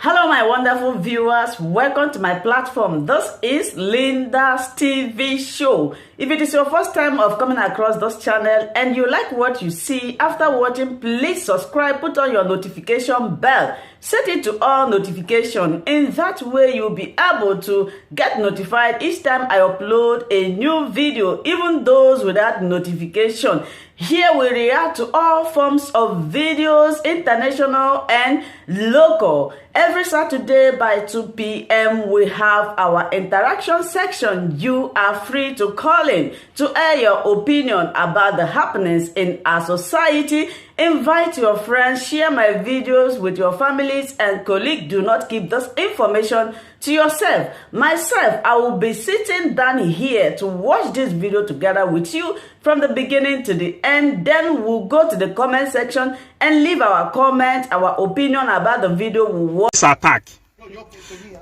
Hello my wonderful viewers, welcome to my platform. This is Linda's TV show. If it is your first time of coming across this channel and you like what you see after watching, please subscribe, put on your notification bell, set it to all notification. In that way you'll be able to get notified each time I upload a new video, even those without notification. Here we react to all forms of videos, international and local. Every Saturday by 2 p.m. we have our interaction section. You are free to call in to air your opinion about the happenings in our society. Invite your friends, share my videos with your families and colleagues. Do not keep this information to yourself. Myself, I will be sitting down here to watch this video together with you from the beginning to the end. Then we'll go to the comment section and leave our comment, our opinion about the video we watch. Attack.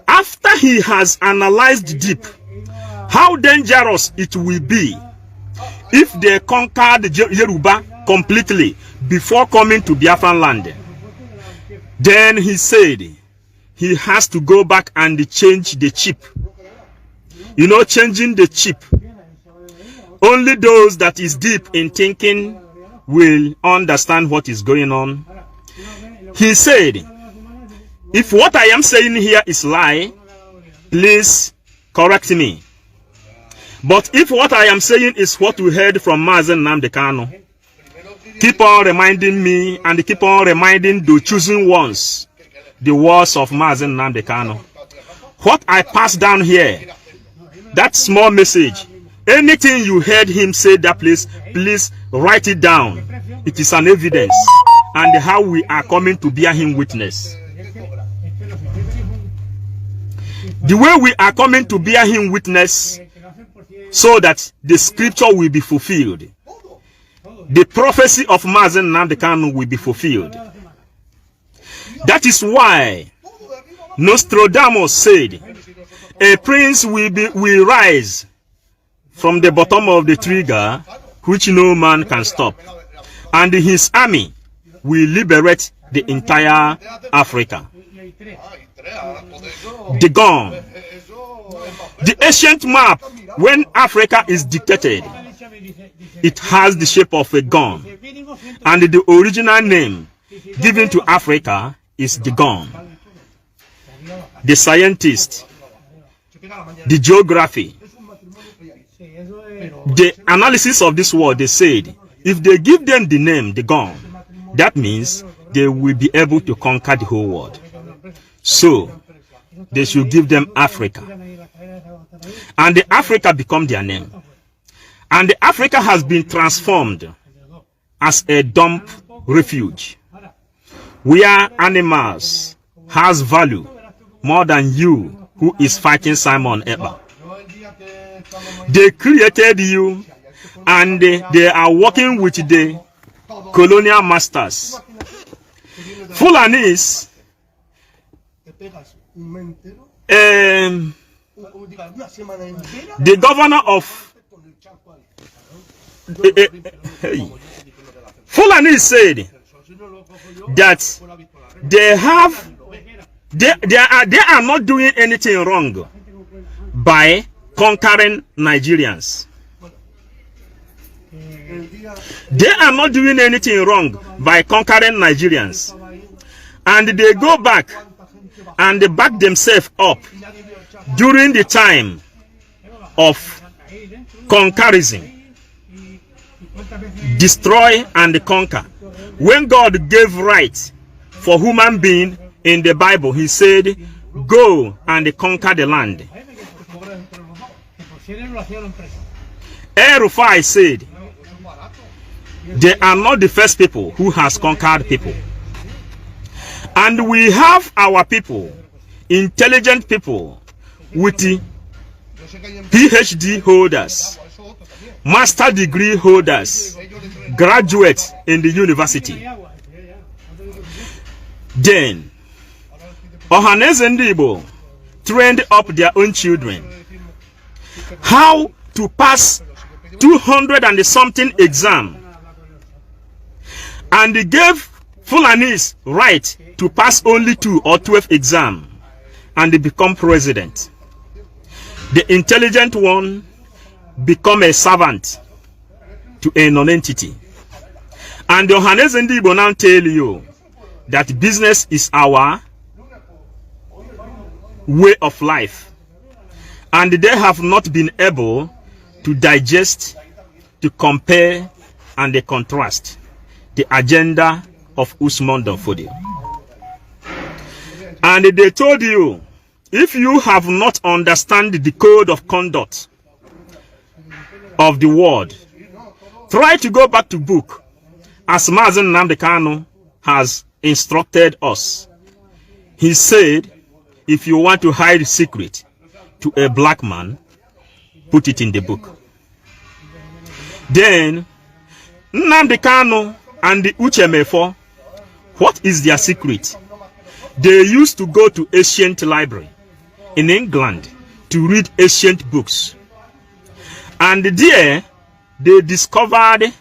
After he has analyzed deep how dangerous it will be if they conquered Yoruba completely before coming to Biafran land, then he said he has to go back and change the chip. You know, changing the chip. Only those that is deep in thinking will understand what is going on. He said, if what I am saying here is lie, please correct me. But if what I am saying is what we heard from Nnamdi Kanu, keep on reminding me and keep on reminding the chosen ones the words of Nnamdi Kanu. What I pass down here, that small message, anything you heard him say that please write it down. It is an evidence and how we are coming to bear him witness. The way we are coming to bear him witness so that the scripture will be fulfilled. The prophecy of Nnamdi Kanu will be fulfilled. That is why Nostradamus said, a prince will rise from the bottom of the trigger, which no man can stop, and his army will liberate the entire Africa. The gun. The ancient map, when Africa is dictated, it has the shape of a gun, and the original name given to Africa is the gun. The scientists, the geography, the analysis of this world, they said if they give them the name the gun, that means they will be able to conquer the whole world. So they should give them Africa, and the Africa become their name. And the Africa has been transformed as a dump refuge where animals has value more than you who is fighting Simon Eba. They created you and they are working with the colonial masters. Fulanis, the governor of Fulani said that they are not doing anything wrong by conquering Nigerians. They are not doing anything wrong by conquering Nigerians. And they go back and they back themselves up during the time of conquerism. Destroy and conquer. When God gave right for human being in the Bible, he said, go and conquer the land. Rufai said, they are not the first people who has conquered people. And we have our people, intelligent people, with PhD holders, master degree holders, graduates in the university. Then, Ohaneze Ndibo trained up their own children how to pass 200 and something exam, and they gave Fulanis right to pass only 2 or 12 exams and they become president. The intelligent one become a servant to a non-entity. And the Ohanes and Igbo now tell you that business is our way of life. And they have not been able to digest, to compare, and to contrast the agenda of Usman Danfodio. And they told you, if you have not understand the code of conduct of the world, try to go back to book, as Mazen Nnamdi Kanu has instructed us. He said, if you want to hide secret to a black man, put it in the book. Then, Nnamdi Kanu and the Uchemefo, what is their secret? They used to go to ancient library in England to read ancient books. And there, they discovered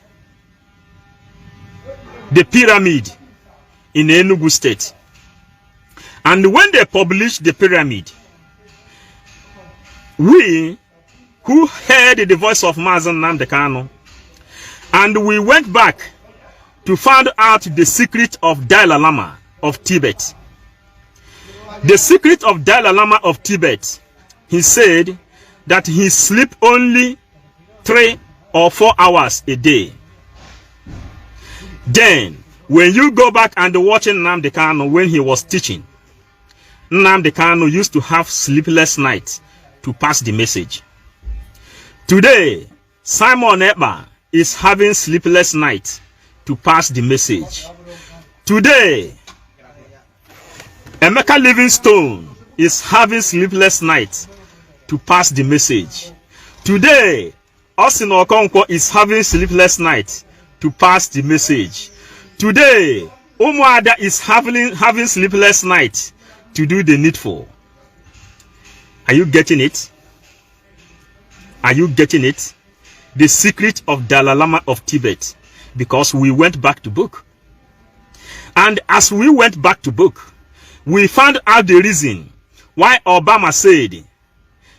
the pyramid in Enugu State. And when they published the pyramid, we who heard the voice of Mazen Nnamdi Kanu, and we went back to find out the secret of Dalai Lama of Tibet. The secret of Dalai Lama of Tibet, he said that he sleep only 3 or 4 hours a day. Then, when you go back and watching Nnamdi Kanu when he was teaching, Nnamdi Kanu used to have sleepless nights to pass the message. Today, Simon Ekpa is having sleepless nights to pass the message. Today, Emeka Livingstone is having sleepless nights to pass the message. Today, Austin Okonkwo is having sleepless nights to pass the message. Today, Umuada is having sleepless nights to do the needful. Are you getting it? Are you getting it? The secret of Dalai Lama of Tibet. Because we went back to book. And as we went back to book, we found out the reason why Obama said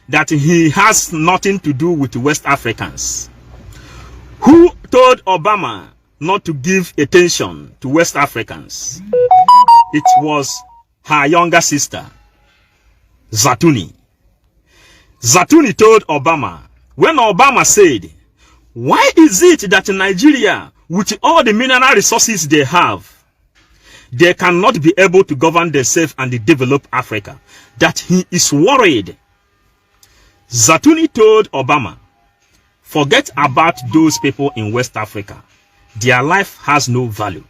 that he has nothing to do with West Africans. Who told Obama not to give attention to West Africans? It was her younger sister, Zatuni. Zatuni told Obama, when Obama said, why is it that Nigeria, with all the mineral resources they have, they cannot be able to govern themselves and develop Africa? That he is worried. Zatuni told Obama, forget about those people in West Africa. Their life has no value.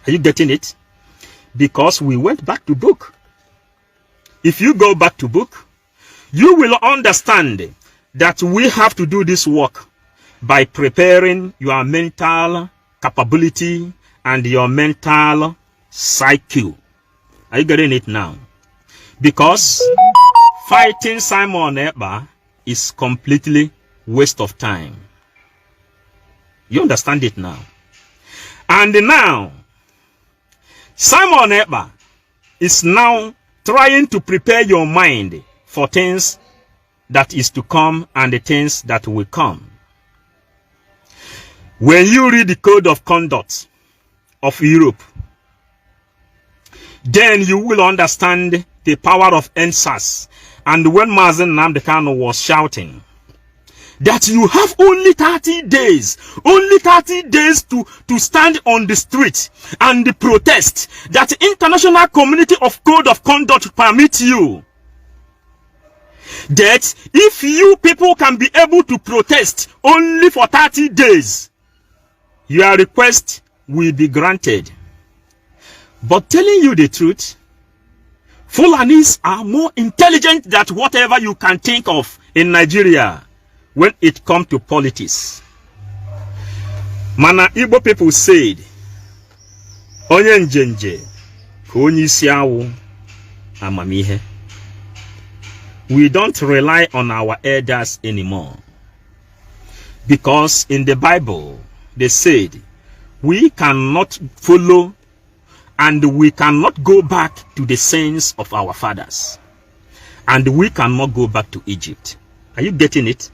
Are you getting it? Because we went back to book. If you go back to book, you will understand that we have to do this work by preparing your mental capability and your mental psyche. Are you getting it now? Because fighting Simon Ekpa is completely waste of time. You understand it now? And now, Simon Ekpa is now trying to prepare your mind for things that is to come and the things that will come. When you read the code of conduct of Europe, then you will understand the power of NSAS. And when Mazen Nnamdi Kanu was shouting that you have only 30 days, to stand on the street and protest, that the international community of code of conduct permit you, that if you people can be able to protest only for 30 days, your request will be granted. But telling you the truth, Fulanis are more intelligent than whatever you can think of in Nigeria when it comes to politics. Mana Igbo people said, onye njenje ka onye isi awụ amamihe. We don't rely on our elders anymore. Because in the Bible, they said, we cannot follow and we cannot go back to the sins of our fathers. And we cannot go back to Egypt. Are you getting it?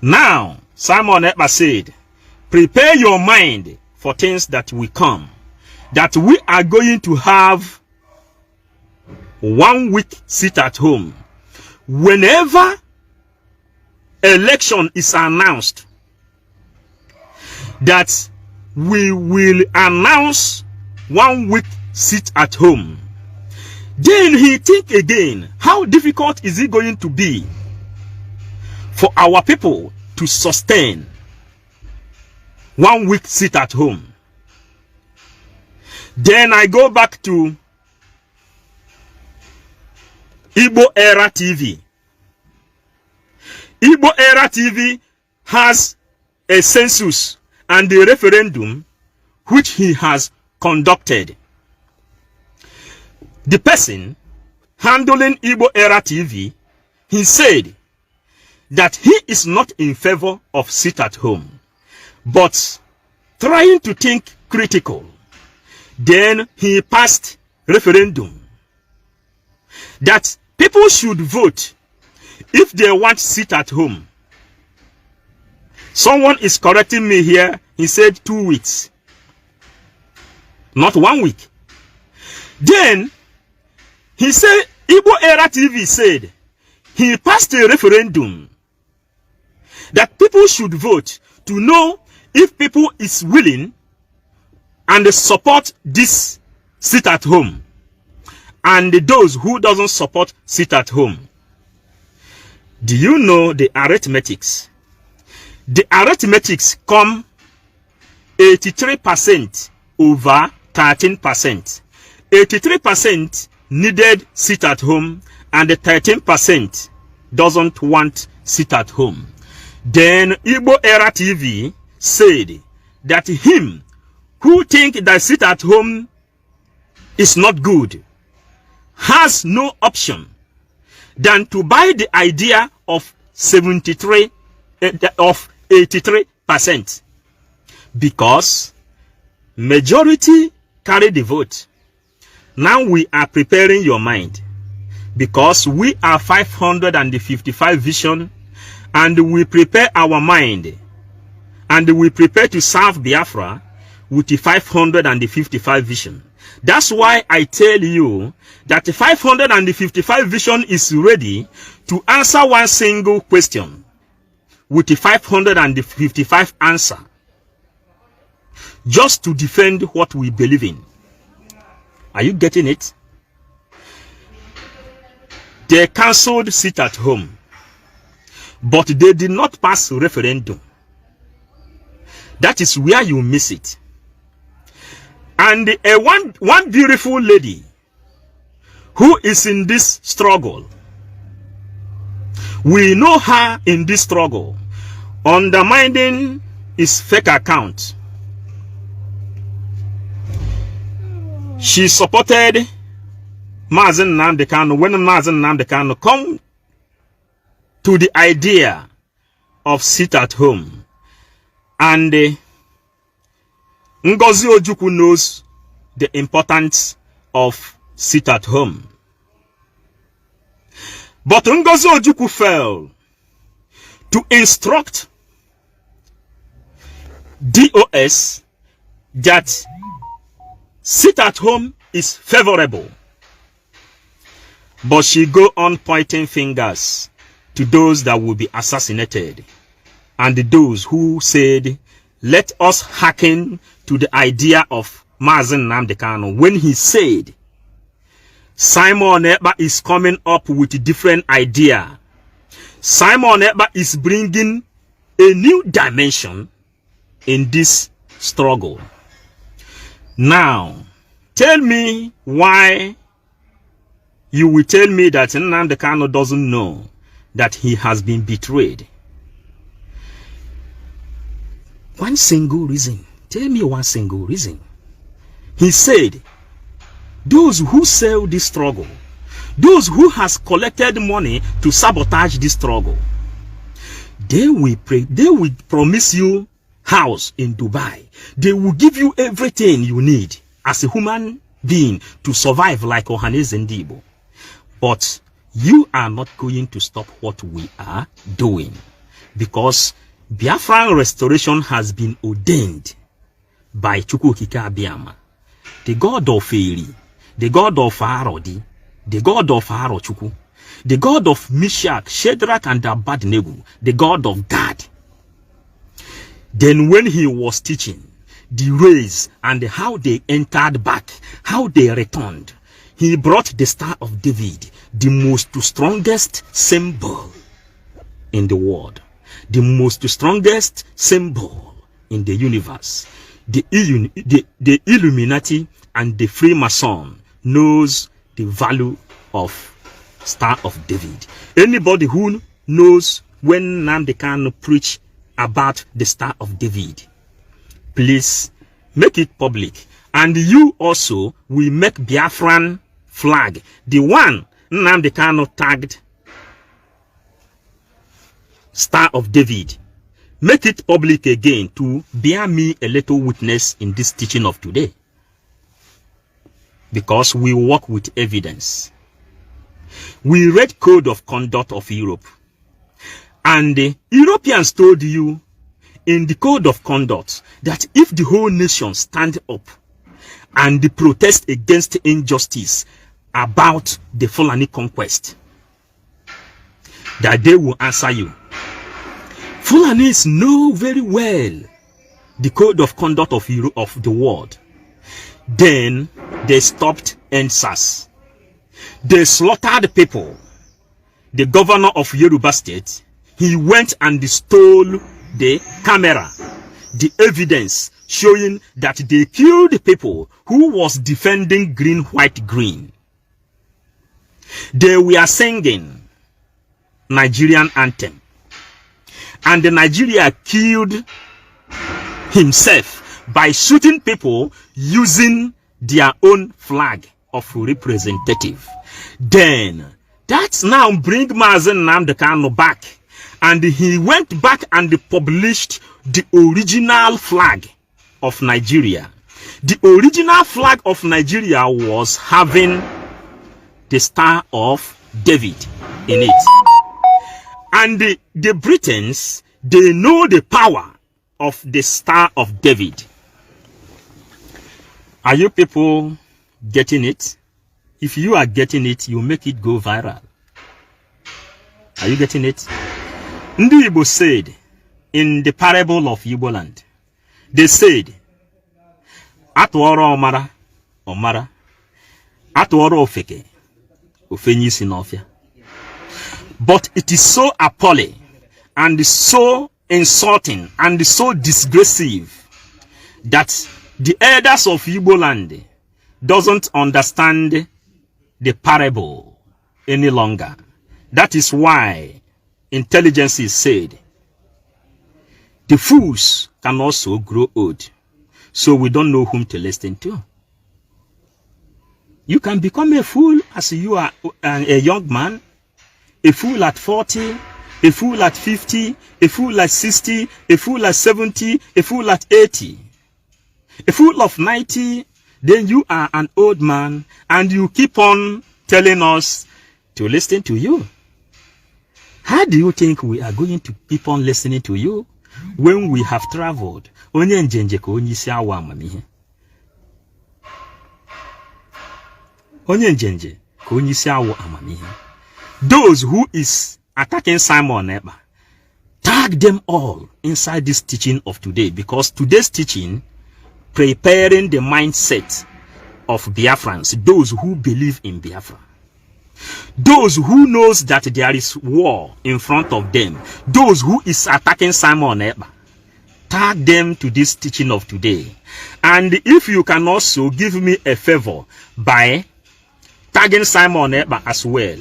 Now, Simon Ekpa said, prepare your mind for things that will come. That we are going to have 1 week sit at home. Whenever election is announced, that we will announce 1 week sit at home. Then he think again, how difficult is it going to be for our people to sustain 1 week sit at home? Then I go back to Igbo Era TV. Igbo Era TV has a census and a referendum which he has conducted. The person handling Igbo Era TV, he said that he is not in favor of sit at home, but trying to think critical. Then he passed referendum that people should vote if they want sit at home. Someone is correcting me here. He said 2 weeks, not 1 week. Then he said, Igbo Era TV said he passed a referendum that people should vote to know if people is willing and support this sit at home, and those who doesn't support sit at home. Do you know the arithmetics? The arithmetics come 83% over 13%. 83% needed sit at home and the 13% doesn't want sit at home. Then Igbo Era TV said that him who think that sit at home is not good has no option than to buy the idea of 83%, because majority carry the vote. Now we are preparing your mind, because we are 555 vision, and we prepare our mind, and we prepare to serve Biafra with the 555 vision. That's why I tell you that the 555 vision is ready to answer one single question with the 555 answer, just to defend what we believe in. Are you getting it? They cancelled sit at home, but they did not pass referendum. That is where you miss it. And one beautiful lady who is in this struggle, we know her in this struggle, undermining his fake account. She supported Mazen Nnamdi Kanu when Mazen Nnamdi Kanu come to the idea of sit at home. And Ngozi Ojukwu knows the importance of sit at home. But Ngozi Ojukwu failed to instruct DOS that sit at home is favorable. But she go on pointing fingers to those that will be assassinated, and those who said, let us hearken to the idea of Mazen Nnamdi Kanu when he said Simon Ekpa is coming up with a different idea. Simon Ekpa is bringing a new dimension in this struggle. Now, tell me why you will tell me that Nnamdi Kanu doesn't know that he has been betrayed. One single reason. Tell me one single reason. He said, those who sell this struggle, those who has collected money to sabotage this struggle, they will promise you house in Dubai. They will give you everything you need as a human being to survive like Ohaneze Ndigbo. But you are not going to stop what we are doing, because Biafran restoration has been ordained by Chukwuokike Abiama, the God of Eri, the God of Arodi, the God of Arochukwu, the God of Meshach, Shadrach, and Abednego, the God of God. Then when he was teaching the race and how they entered back, how they returned, he brought the Star of David, the most strongest symbol in the world, the most strongest symbol in the universe. The Illuminati and the Freemason knows the value of Star of David. Anybody who knows when Nnamdi Kanu preach about the Star of David, please make it public. And you also will make Biafran flag, the one Nnamdi Kanu tagged Star of David. Make it public again to bear me a little witness in this teaching of today, because we work with evidence. We read Code of Conduct of Europe, and the Europeans told you in the Code of Conduct that if the whole nation stand up and protest against injustice about the Fulani conquest, that they will answer you. Fulanis know very well the Code of Conduct of Europe, of the world. Then they stopped NSAS. They slaughtered people. The governor of Yoruba State, he went and stole the camera, the evidence showing that they killed people who was defending green, white, green. They were singing Nigerian anthem, and the Nigeria killed himself by shooting people using their own flag of representative. Then that's now bring Mazen Nnamdi Kanu back, and he went back and published the original flag of Nigeria. The original flag of Nigeria was having the Star of David in it. And the Britons, they know the power of the Star of David. Are you people getting it? If you are getting it, you make it go viral. Are you getting it? Ndi Igbo said in the parable of Igbo land, they said, Atuoro Omara, Omara, Atuoro Ofeke, Ofenyi Sinofia. But it is so appalling and so insulting and so disgraceful that the elders of Igbo land doesn't understand the parable any longer. That is why intelligence is said the fools can also grow old, so we don't know whom to listen to. You can become a fool as you are a young man, a fool at 40, a fool at 50, a fool at 60, a fool at 70, a fool at 80, a fool of 90. Then you are an old man and you keep on telling us to listen to you. How do you think we are going to keep on listening to you when we have traveled? Those who is attacking Simon Eba, tag them all inside this teaching of today, because today's teaching preparing the mindset of Biafrans, those who believe in Biafra, those who knows that there is war in front of them, those who is attacking Simon Eba. Tag them to this teaching of today. And if you can also give me a favor by tagging Simon Eba as well,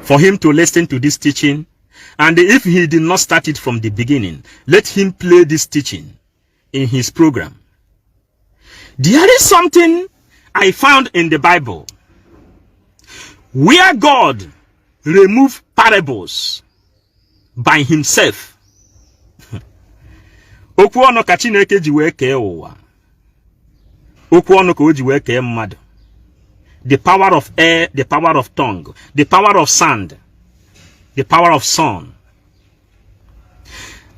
for him to listen to this teaching. And if he did not start it from the beginning, let him play this teaching in his program. There is something I found in the Bible where God removed parables by himself. Okwu ọnụ ka Chineke ji wee kee ụwa. Okwu ọnụ ka o ji wee kee mmadụ. The power of air, the power of tongue, the power of sand, the power of sun.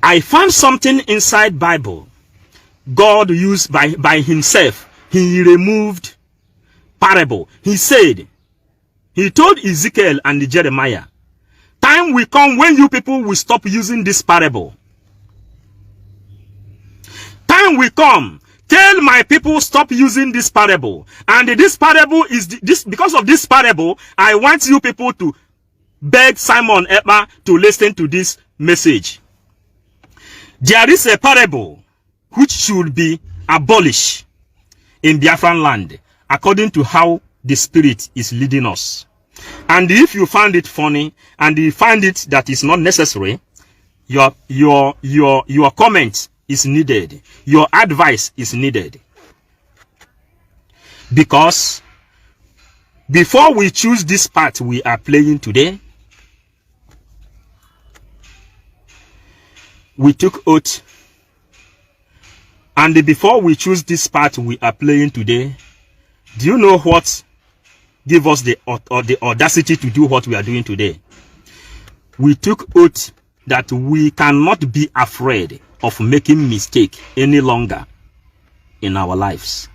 I found something inside Bible. God used by himself. He removed parable. He said, he told Ezekiel and Jeremiah, time will come when you people will stop using this parable. Time will come. Tell my people stop using this parable. And this parable is because of this parable, I want you people to beg Simon Ekpa to listen to this message. There is a parable which should be abolished in Biafran land according to how the Spirit is leading us. And if you find it funny and you find it that is not necessary, your comment is needed. Your advice is needed. Because before we choose this part we are playing today, we took oath. And before we choose this part we are playing today, do you know what give us the audacity to do what we are doing today? We took oath that we cannot be afraid of making mistake any longer in our lives.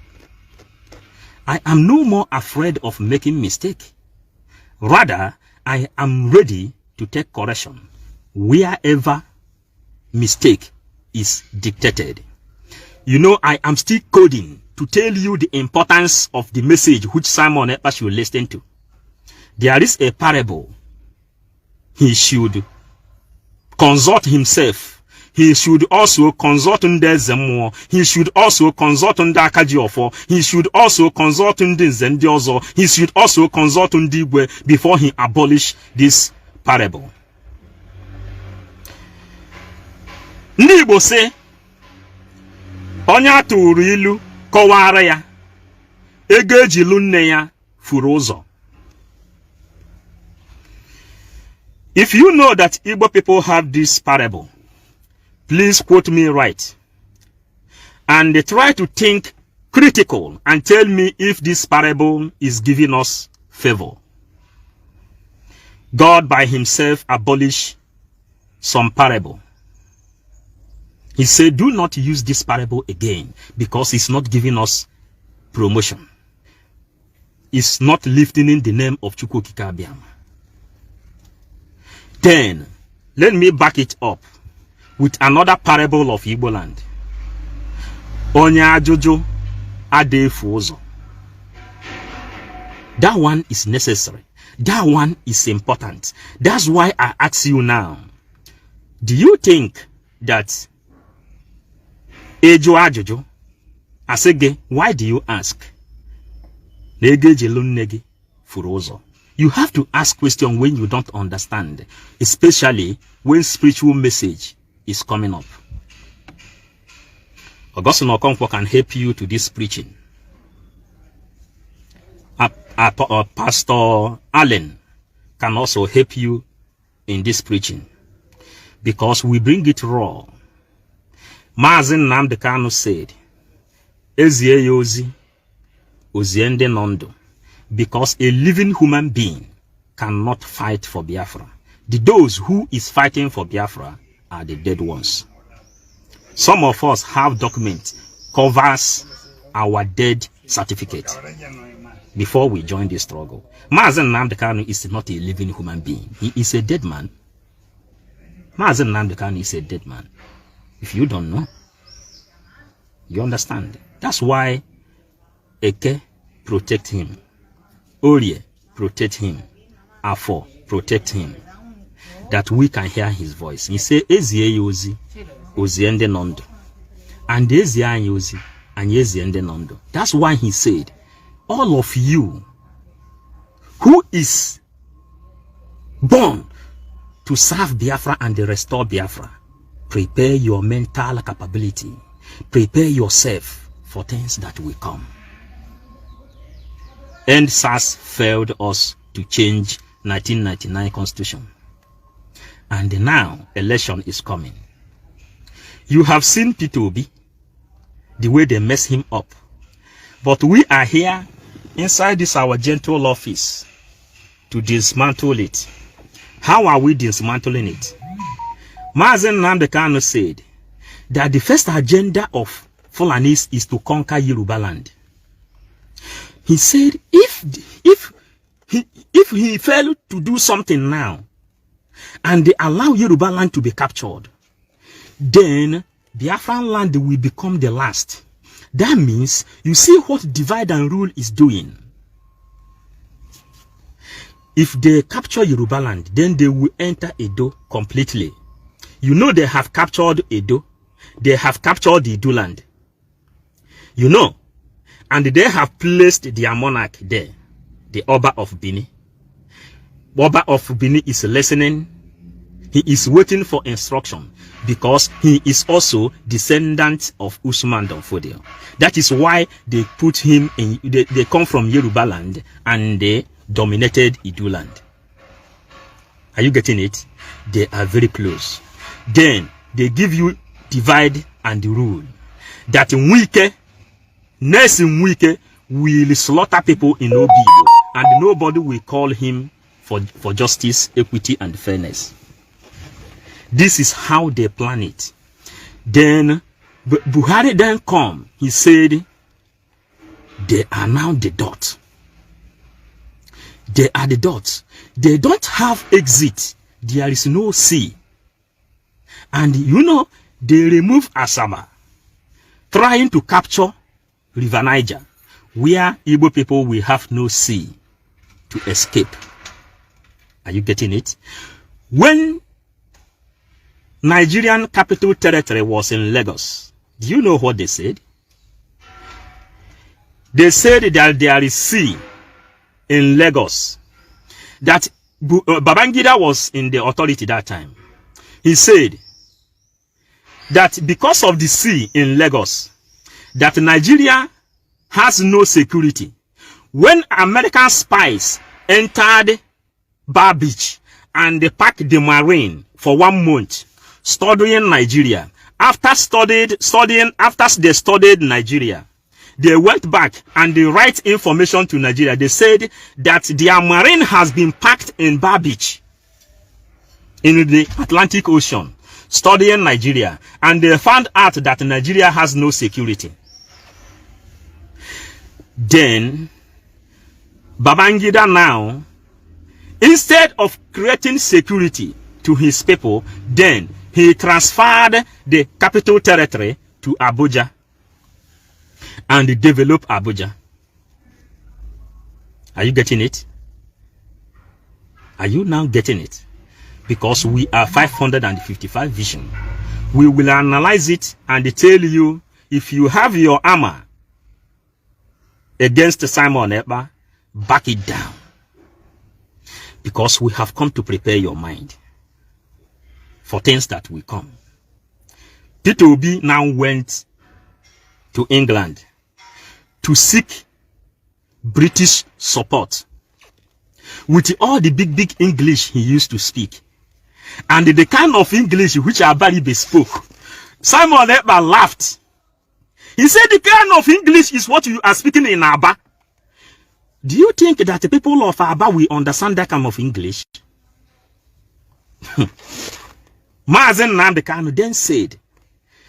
I am no more afraid of making mistake. Rather, I am ready to take correction wherever mistake is dictated. You know, I am still coding to tell you the importance of the message which Simon Ekpa should listen to. There is a parable. He should consult himself. He should also consult Ndezemo. He should also consult Ndakajiofo. He should also consult Ndizendiozo. He should also consult Ndigwe before he abolish this parable. Ndibo say, Onya turu ilu kọwara ya, ego ejilu nne ya furu ụzọ. If you know that Igbo people have this parable, please quote me right. And try to think critical and tell me if this parable is giving us favor. God by himself abolished some parable. He said, do not use this parable again because it's not giving us promotion. It's not lifting in the name of SH0CK Abiama. Then, let me back it up with another parable of Igbo land. Onya ajojo adefu ụzọ. That one is necessary. That one is important. That's why I ask you now. Do you think that Ejo ajojo asege, why do you ask? Nege jelun nege furu ụzọ. You have to ask questions when you don't understand, especially when spiritual message is coming up. Augustine Okonkwo can help you to this preaching. Pastor Allen can also help you in this preaching because we bring it raw. Nnamdi Kanu said, Ezie yozi, oziende nondo. Because a living human being cannot fight for Biafra. Those who is fighting for Biafra are the dead ones. Some of us have documents covers our dead certificate before we join the struggle. Nnamdi Kanu is not a living human being. He is a dead man. Nnamdi Kanu is a dead man. If you don't know, you understand. That's why Eke protect him. Orie, protect him. Afo, protect him. That we can hear his voice. He say, Ezie yozi, oziende nondo. And Ezie yozi, and yeziende nondo. That's why he said, all of you who is born to serve Biafra and restore Biafra, prepare your mental capability. Prepare yourself for things that will come. And SARS failed us to change 1999 constitution. And now election is coming. You have seen P2B, the way they mess him up. But we are here inside this our gentle office to dismantle it. How are we dismantling it? Nnamdi Kanu said that the first agenda of Fulanis is to conquer Yoruba land. He said if he failed to do something now and they allow Yoruba land to be captured, then Biafran land will become the last. That means you see what divide and rule is doing. If they capture Yoruba land, then they will enter Edo completely. You know they have captured Edo. They have captured the Edo land. You know. And they have placed their monarch there. The Oba of Bini. Oba of Bini is listening. He is waiting for instruction. Because he is also descendant of Usman Danfodio. That is why they put him in, they come from Yoruba land and they dominated Edo land. Are you getting it? They are very close. Then they give you divide and rule. That Nwike, next Nwike will slaughter people in Obibo and nobody will call him for justice, equity and fairness. This is how they plan it. Then Buhari then come. He said, they are now the dot. They are the dots. They don't have exit. There is no sea. And you know, they remove Asaba, trying to capture River Niger, where Igbo people will have no sea to escape. Are you getting it? When Nigerian capital territory was in Lagos, do you know what they said? They said that there is sea in Lagos. That Babangida was in the authority that time. He said that because of the sea in Lagos, that Nigeria has no security. When American spies entered Bar Beach and they packed the marine for 1 month, studying Nigeria. After they studied Nigeria, they went back and they write information to Nigeria. They said that their marine has been packed in Bar Beach in the Atlantic Ocean, studying Nigeria, and they found out that Nigeria has no security. Then Babangida now, instead of creating security to his people, then he transferred the capital territory to Abuja and developed Abuja. Are you getting it? Are you now getting it? Because we are 555 vision. We will analyze it and tell you if you have your armor against Simon Ekpa, back it down. Because we have come to prepare your mind for things that will come. P2B now went to England to seek British support with all the big English he used to speak. And the kind of English which Abaribe spoke. Simon Ekpa laughed. He said the kind of English is what you are speaking in Aba. Do you think that the people of Aba will understand that kind of English? Nnamdi Kanu then said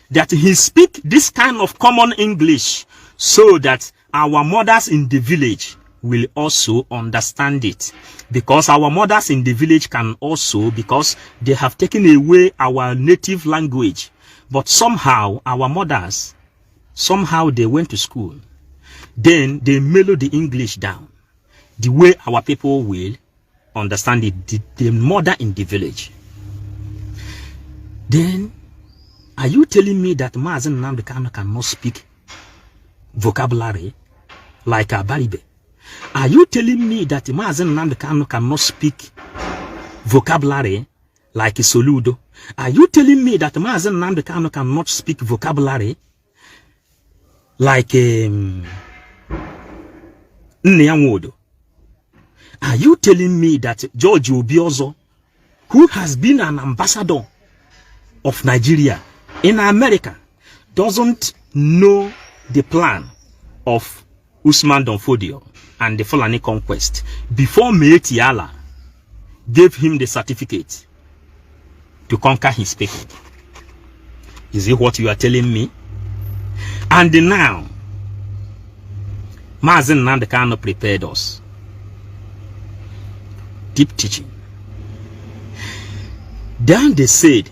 that he speak this kind of common English so that our mothers in the village will also understand it. Because our mothers in the village can also, because they have taken away our native language. But somehow our mothers, somehow they went to school. Then they mellow the English down. The way our people will understand it, the mother in the village. Then, are you telling me that Nnamdi Kanu cannot speak vocabulary like Abaribe? Are you telling me that Nnamdi Kanu cannot speak vocabulary like Soludo? Are you telling me that Nnamdi Kanu cannot speak vocabulary like Nyanwodo? Are you telling me that George Obiozo, who has been an ambassador of Nigeria in America doesn't know the plan of Usman Donfodio and the Fulani conquest before Meeti Allah gave him the certificate to conquer his people. Is it what you are telling me? And now, Mazen Nnamdi Kanu prepared us. Deep teaching. Then they said,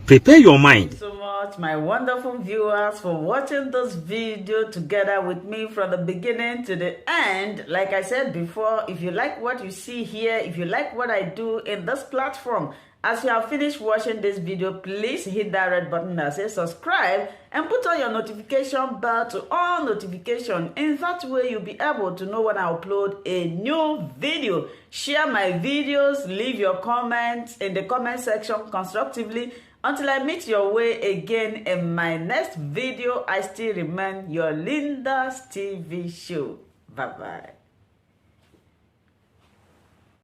prepare your mind. Thank you so much, my wonderful viewers, for watching this video together with me from the beginning to the end. Like I said before, if you like what you see here, if you like what I do in this platform, as you have finished watching this video, please hit that red button that says subscribe and put on your notification bell to all notification. In that way, you'll be able to know when I upload a new video. Share my videos, leave your comments in the comment section constructively. Until I meet your way again in my next video, I still remain your Linda's TV show. Bye-bye.